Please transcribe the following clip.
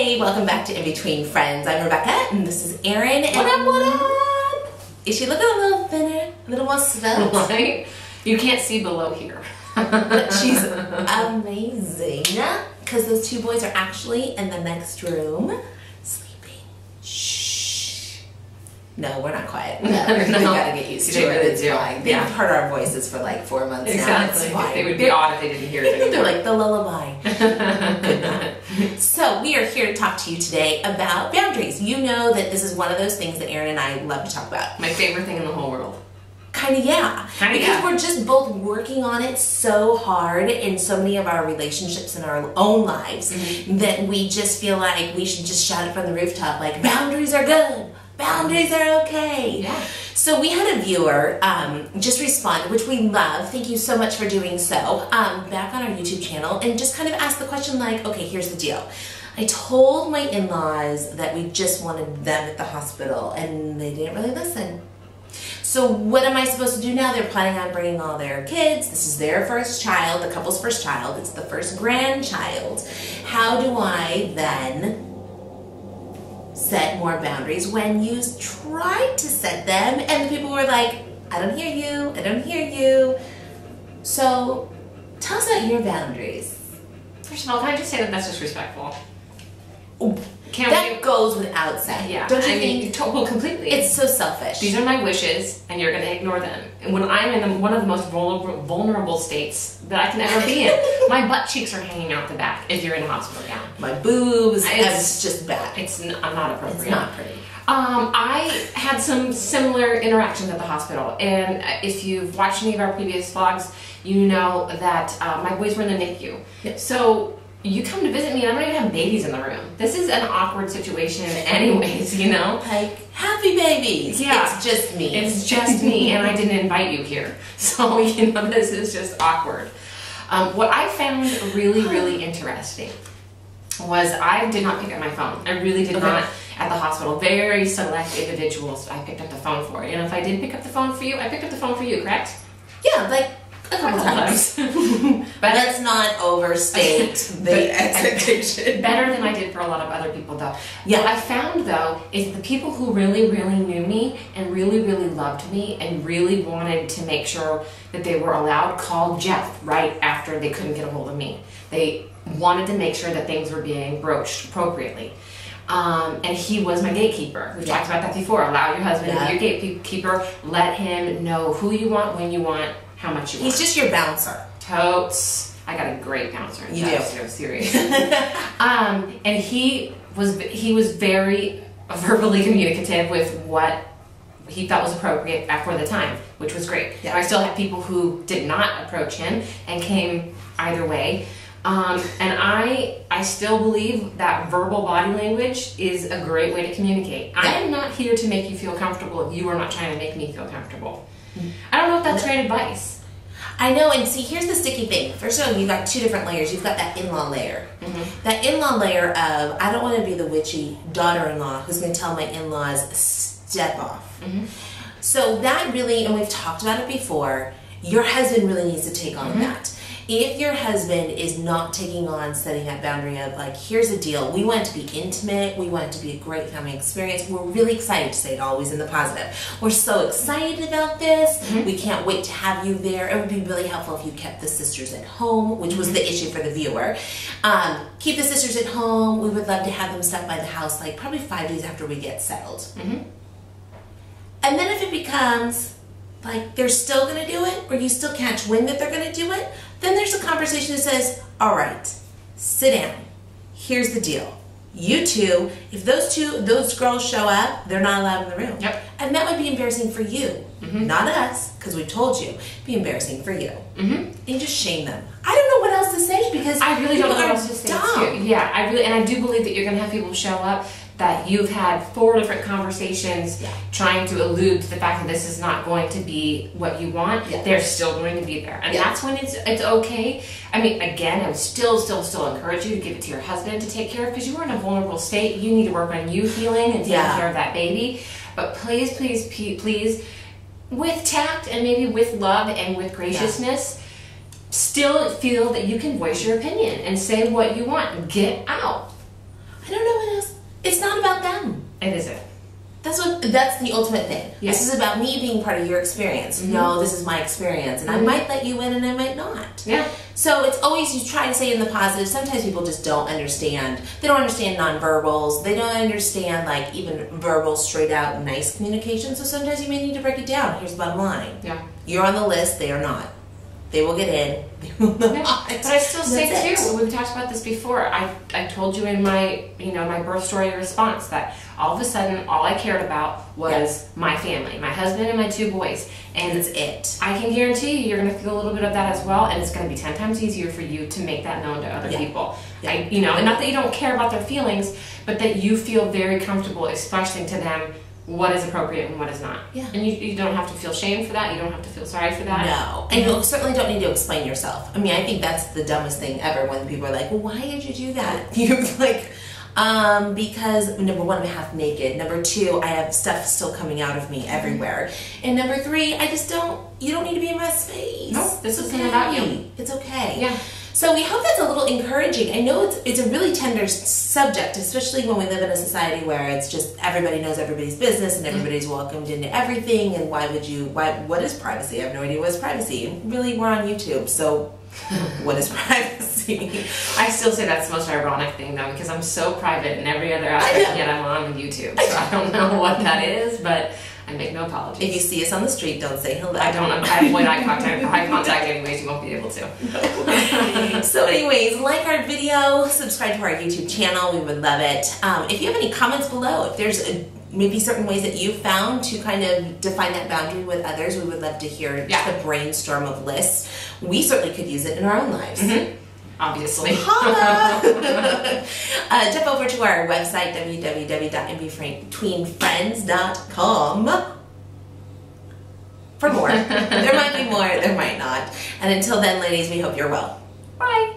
Hey, welcome back to In Between Friends. I'm Rebecca, and this is Erin. And what up, what up? Is she looking a little thinner, a little more svelte? Right? You can't see below here. But she's amazing, because those two boys are actually in the next room sleeping. Shh. No, we're not quiet. No, we gotta get used to it. It's fine. They've heard our voices for like 4 months now. It's fine. They would be odd if they didn't hear it anymore. They're like the lullaby. Good night. So we are here to talk to you today about boundaries. You know that this is one of those things that Erin and I love to talk about. My favorite thing in the whole world. Kind of, yeah. Because we're just both working on it so hard in so many of our relationships in our own lives that we just feel like we should just shout it from the rooftop, like, boundaries are good. Boundaries are okay. Yeah. So we had a viewer just respond, which we love. Thank you so much for doing so. Back on our YouTube channel, and just kind of asked the question like, okay, here's the deal. I told my in-laws that we just wanted them at the hospital, and they didn't really listen. So what am I supposed to do now? They're planning on bringing all their kids. This is their first child, the couple's first child. It's the first grandchild. How do I then set more boundaries when you tried to set them and the people were like, I don't hear you, I don't hear you. So tell us about your boundaries. First of all, can I just say that that's disrespectful? That goes without saying. Yeah, don't you think? Well, completely. It's so selfish. These are my wishes, and you're going to ignore them. And when I'm in one of the most vulnerable states that I can ever be in, my butt cheeks are hanging out the back if you're in a hospital gown. My boobs, it's just bad. It's not appropriate. It's not pretty. I had some similar interactions at the hospital, and if you've watched any of our previous vlogs, you know that my boys were in the NICU. Yep. So you come to visit me and I'm not even having babies in the room. This is an awkward situation anyways, you know? Like, happy babies. Yeah. It's just me. It's just me, and I didn't invite you here. So, you know, this is just awkward. What I found really, really interesting was I did not pick up my phone. I really did not at the hospital. Very select individuals I picked up the phone for. And if I did pick up the phone for you, I picked up the phone for you, correct? Yeah, like a couple times. But let's not overstate the expectation. Better than I did for a lot of other people, though. Yeah. What I found, though, is the people who really, really knew me and really, really loved me and really wanted to make sure that they were allowed called Jeff right after they couldn't get a hold of me. They wanted to make sure that things were being broached appropriately. And he was my gatekeeper. We've talked about that before. Allow your husband to be your gatekeeper. Let him know who you want, when you want, how much you want. He's just your bouncer. Totes. I got a great bouncer. You do. So serious. And he was very verbally communicative with what he felt was appropriate for the time, which was great. Yeah. I still had people who did not approach him and came either way. And I still believe that verbal body language is a great way to communicate. Yeah. I am not here to make you feel comfortable if you are not trying to make me feel comfortable. I don't know if that's great advice. I know, and see, here's the sticky thing. First of all, you've got two different layers. You've got that in-law layer. That in-law layer of, I don't want to be the witchy daughter-in-law who's going to tell my in-laws, step off. So that really, and we've talked about it before, your husband really needs to take on that. If your husband is not taking on setting that boundary of like, here's the deal, we want it to be intimate, we want it to be a great family experience, we're really excited to say it always in the positive. We're so excited about this, we can't wait to have you there. It would be really helpful if you kept the sisters at home, which was the issue for the viewer. Keep the sisters at home, we would love to have them stop by the house like probably 5 days after we get settled. And then if it becomes like they're still going to do it, or you still catch wind that they're going to do it, then there's a conversation that says, all right, sit down. Here's the deal. You two, if those girls show up, they're not allowed in the room. Yep. And that would be embarrassing for you, not us, because we told you. It'd be embarrassing for you. And just shame them. I don't know what else to say because I really don't know what else to say dumb. too. Yeah, I do believe that you're going to have people show up that you've had 4 different conversations trying to allude to the fact that this is not going to be what you want. They're still going to be there. And that's when it's okay. I mean, again, I would still encourage you to give it to your husband to take care of, because you are in a vulnerable state. You need to work on you healing and taking care of that baby. But please, please, please, with tact and maybe with love and with graciousness, still feel that you can voice your opinion and say what you want. Get out. I don't know It isn't. That's the ultimate thing. Yes. This is about me being part of your experience. No, this is my experience, and I might let you in and I might not. Yeah. So it's always, you try to say in the positive. Sometimes people just don't understand. They don't understand nonverbals. They don't understand like even verbal, straight out, nice communication. So sometimes you may need to break it down. Here's the bottom line. Yeah. You're on the list. They are not. They will get in. They will not. Yeah. But I still say too, we've talked about this before. I told you in my my birth story response that all of a sudden all I cared about was my family, my husband and my 2 boys. And that's it. I can guarantee you're going to feel a little bit of that as well, and it's going to be 10 times easier for you to make that known to other people. Yeah. And not that you don't care about their feelings, but that you feel very comfortable expressing to them what is appropriate and what is not. Yeah. And you don't have to feel shame for that. You don't have to feel sorry for that. No. And you certainly don't need to explain yourself. I mean, I think that's the dumbest thing ever when people are like, well, why did you do that? You're like, because number 1, I'm half naked. Number 2, I have stuff still coming out of me everywhere. And number 3, you don't need to be in my space. No, this isn't about you. It's okay. Yeah. So we hope that's a little encouraging. I know it's a really tender subject, especially when we live in a society where it's just everybody knows everybody's business and everybody's welcomed into everything. And what is privacy? I have no idea what is privacy. Really, we're on YouTube, so what is privacy? I still say that's the most ironic thing though, because I'm so private in every other aspect, yet I'm on YouTube. So I don't know what that is, but I make no apologies. If you see us on the street, don't say hello. I avoid eye contact anyways, you won't be able to. So anyways, like our video, subscribe to our YouTube channel, we would love it. If you have any comments below, if there's maybe certain ways that you found to kind of define that boundary with others, we would love to hear just a brainstorm of lists. We certainly could use it in our own lives. Obviously. Jump over to our website, www.inbetweenfriends.com for more. There might be more, there might not. And until then, ladies, we hope you're well. Bye.